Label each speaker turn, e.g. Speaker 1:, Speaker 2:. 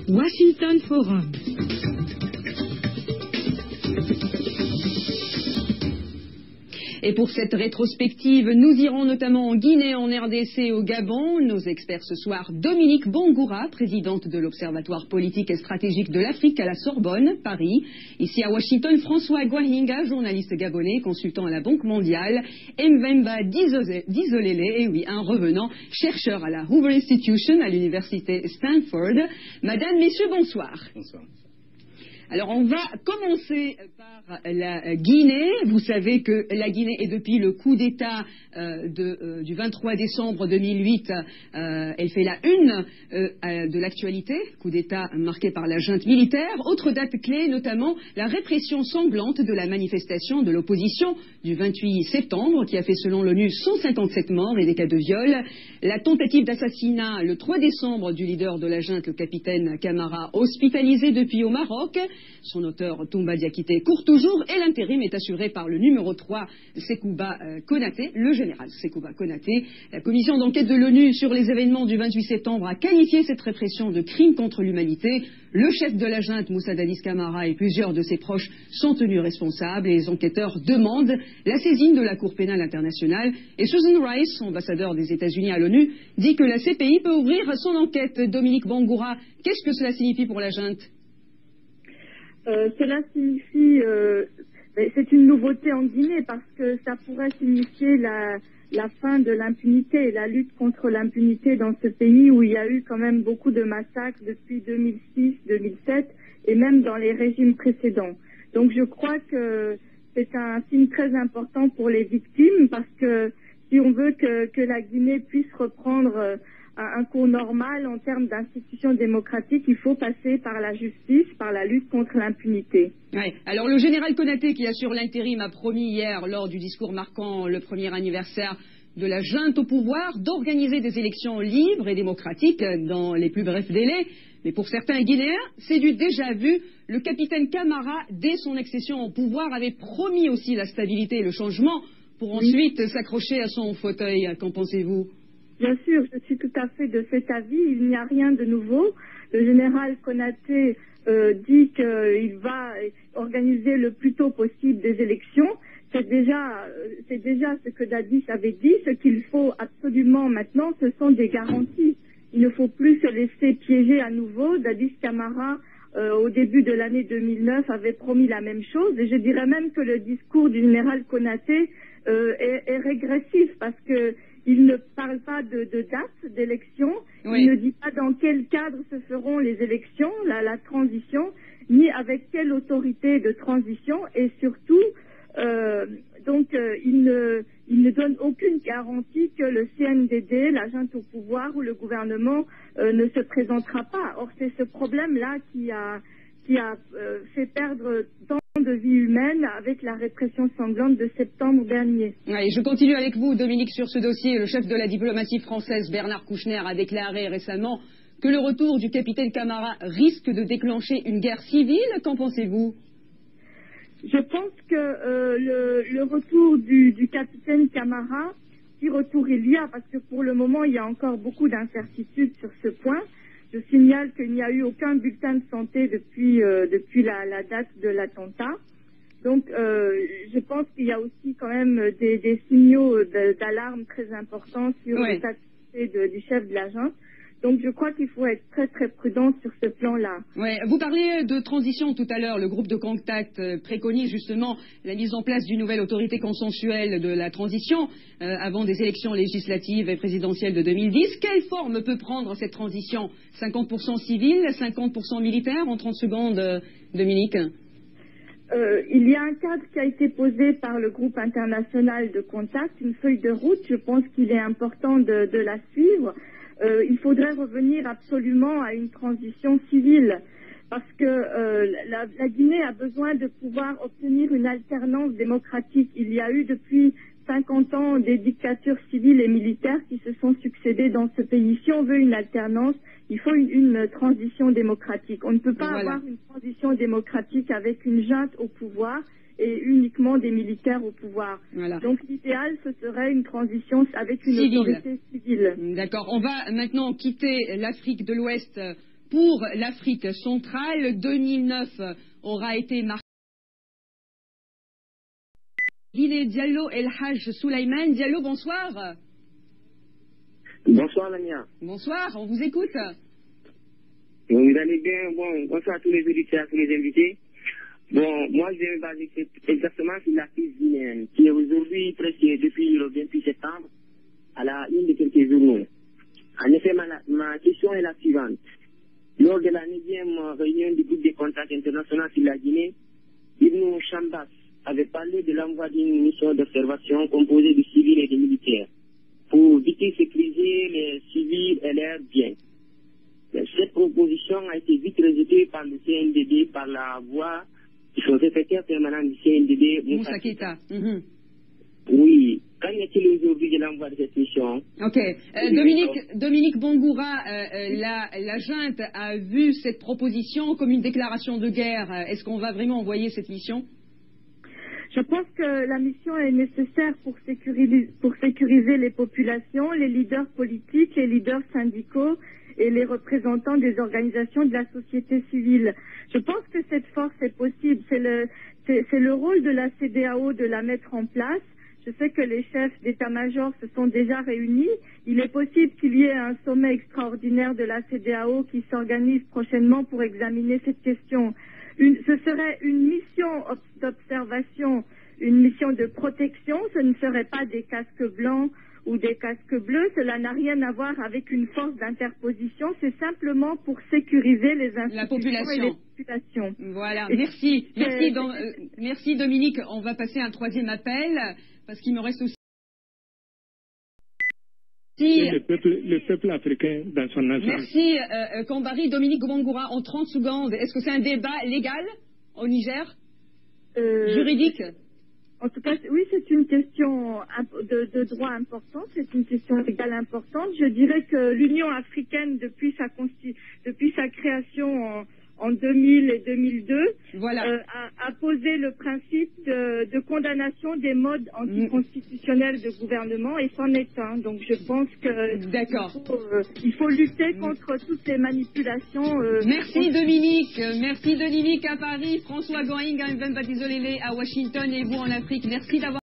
Speaker 1: Washington Forum. Et pour cette rétrospective, nous irons notamment en Guinée, en RDC et au Gabon. Nos experts ce soir, Dominique Bangoura, présidente de l'Observatoire politique et stratégique de l'Afrique à la Sorbonne, Paris. Ici à Washington, François Gwahinga, journaliste gabonais, consultant à la Banque mondiale. Mbemba Dizolele, et oui, un revenant, chercheur à la Hoover Institution à l'université Stanford. Madame, messieurs, bonsoir.
Speaker 2: Bonsoir.
Speaker 1: Alors on va commencer par la Guinée. Vous savez que la Guinée est depuis le coup d'État du 23 décembre 2008, elle fait la une de l'actualité, coup d'État marqué par la junte militaire. Autre date clé, notamment la répression sanglante de la manifestation de l'opposition du 28 septembre, qui a fait selon l'ONU 157 morts et des cas de viol. La tentative d'assassinat le 3 décembre du leader de la junte, le capitaine Camara, hospitalisé depuis au Maroc. Son auteur, Toumba Diakité, court toujours et l'intérim est assuré par le numéro 3, Sekouba Konaté, le général Sekouba Konaté. La commission d'enquête de l'ONU sur les événements du 28 septembre a qualifié cette répression de crime contre l'humanité. Le chef de la junte, Moussa Dadis Camara, et plusieurs de ses proches sont tenus responsables et les enquêteurs demandent la saisine de la Cour pénale internationale. Et Susan Rice, ambassadeur des États-Unis à l'ONU, dit que la CPI peut ouvrir son enquête. Dominique Bangoura, qu'est-ce que cela signifie pour la junte?
Speaker 3: Cela signifie, c'est une nouveauté en Guinée parce que ça pourrait signifier la fin de l'impunité et la lutte contre l'impunité dans ce pays où il y a eu quand même beaucoup de massacres depuis 2006, 2007 et même dans les régimes précédents. Donc je crois que c'est un signe très important pour les victimes parce que si on veut que la Guinée puisse reprendre un cours normal en termes d'institutions démocratiques, il faut passer par la justice, par la lutte contre l'impunité.
Speaker 1: Ouais. Alors le général Konaté, qui assure l'intérim, a promis hier, lors du discours marquant le premier anniversaire de la junte au pouvoir, d'organiser des élections libres et démocratiques dans les plus brefs délais. Mais pour certains Guinéens, c'est du déjà vu. Le capitaine Camara, dès son accession au pouvoir, avait promis aussi la stabilité et le changement pour ensuite s'accrocher à son fauteuil. Qu'en pensez-vous ?
Speaker 3: Bien sûr, je suis tout à fait de cet avis. Il n'y a rien de nouveau. Le général Konaté dit qu'il va organiser le plus tôt possible des élections. C'est déjà ce que Dadis avait dit. Ce qu'il faut absolument maintenant, ce sont des garanties. Il ne faut plus se laisser piéger à nouveau. Dadis Camara, au début de l'année 2009, avait promis la même chose. Et je dirais même que le discours du général Konaté est régressif parce que il ne parle pas de date d'élection, oui. Il ne dit pas dans quel cadre se feront les élections, la transition, ni avec quelle autorité de transition, et surtout, il ne donne aucune garantie que le CNDD, la junte au pouvoir ou le gouvernement ne se présentera pas. Or, c'est ce problème-là qui a fait perdre tant de vies humaines avec la répression sanglante de septembre dernier.
Speaker 1: Ouais, je continue avec vous, Dominique, sur ce dossier. Le chef de la diplomatie française, Bernard Kouchner, a déclaré récemment que le retour du capitaine Camara risque de déclencher une guerre civile. Qu'en pensez-vous?
Speaker 3: Je pense que le retour du capitaine Camara, si retour il y a, parce que pour le moment il y a encore beaucoup d'incertitudes sur ce point. Je signale qu'il n'y a eu aucun bulletin de santé depuis la date de l'attentat. Donc, je pense qu'il y a aussi quand même des signaux d'alarme très importants sur l'état de santé du chef de la junte. Donc, je crois qu'il faut être très, très prudent sur ce plan-là.
Speaker 1: Ouais, vous parliez de transition tout à l'heure. Le groupe de contact préconise justement la mise en place d'une nouvelle autorité consensuelle de la transition avant des élections législatives et présidentielles de 2010. Quelle forme peut prendre cette transition? 50% civil, 50% militaire? En 30 secondes, Dominique.
Speaker 3: Il y a un cadre qui a été posé par le groupe international de contact, une feuille de route. Je pense qu'il est important de la suivre. Il faudrait revenir absolument à une transition civile parce que la Guinée a besoin de pouvoir obtenir une alternance démocratique. Il y a eu depuis 50 ans des dictatures civiles et militaires qui se sont succédées dans ce pays. Si on veut une alternance, il faut une transition démocratique. On ne peut pas avoir une transition démocratique avec une junte au pouvoir et uniquement des militaires au pouvoir. Voilà. Donc l'idéal, ce serait une transition avec une autorité civile.
Speaker 1: D'accord. On va maintenant quitter l'Afrique de l'Ouest pour l'Afrique centrale. 2009 aura été marqué. Guinée Diallo El Haj Souleyman. Diallo, bonsoir.
Speaker 2: Bonsoir Lamia.
Speaker 1: Bonsoir, on vous écoute.
Speaker 2: Vous allez bien? Bon, bonsoir à tous les auditeurs, à tous les invités. Bon, moi je vais me baser exactement sur la crise guinéenne, qui est aujourd'hui, presque depuis le 28 septembre, à la une de quelques journaux. En effet, ma question est la suivante. Lors de la 9e réunion du groupe de contact international sur la Guinée, Ibn Chambas avait parlé de l'envoi d'une mission d'observation composée de civils et de militaires pour vite sécuriser les civils et leurs biens. Cette proposition a été vite rejetée par le CNDD par la voix du secrétaire permanent du CNDD, Moussa Keita. Oui. Qu'en est-il aujourd'hui de l'envoi de cette mission?
Speaker 1: Ok. Dominique Bongoura, la junte a vu cette proposition comme une déclaration de guerre. Est-ce qu'on va vraiment envoyer cette mission?
Speaker 3: Je pense que la mission est nécessaire pour sécuriser les populations, les leaders politiques, les leaders syndicaux et les représentants des organisations de la société civile. Je pense que cette force est possible. C'est le rôle de la CEDEAO de la mettre en place. Je sais que les chefs d'état-major se sont déjà réunis. Il est possible qu'il y ait un sommet extraordinaire de la CEDEAO qui s'organise prochainement pour examiner cette question. Ce serait une mission d'observation, une mission de protection. Ce ne serait pas des casques blancs ou des casques bleus. Cela n'a rien à voir avec une force d'interposition. C'est simplement pour sécuriser les institutions et les populations.
Speaker 1: Voilà. Merci Dominique. On va passer à un troisième appel parce qu'il me reste aussi.
Speaker 4: Le peuple africain dans son ensemble.
Speaker 1: Merci Kambari. Dominique Bongoura, en 30 secondes. Est-ce que c'est un débat légal au Niger? Juridique?
Speaker 3: En tout cas, oui, c'est une question de droit importante, c'est une question légale importante. Je dirais que l'Union africaine, depuis sa création en 2000 et 2002,
Speaker 1: voilà.
Speaker 3: a posé le principe de condamnation des modes anticonstitutionnels de gouvernement et c'en est un. Donc je pense que il faut lutter contre toutes les manipulations.
Speaker 1: Merci Dominique à Paris, François Going, Mbemba Dizolele à Washington et vous en Afrique. Merci d'avoir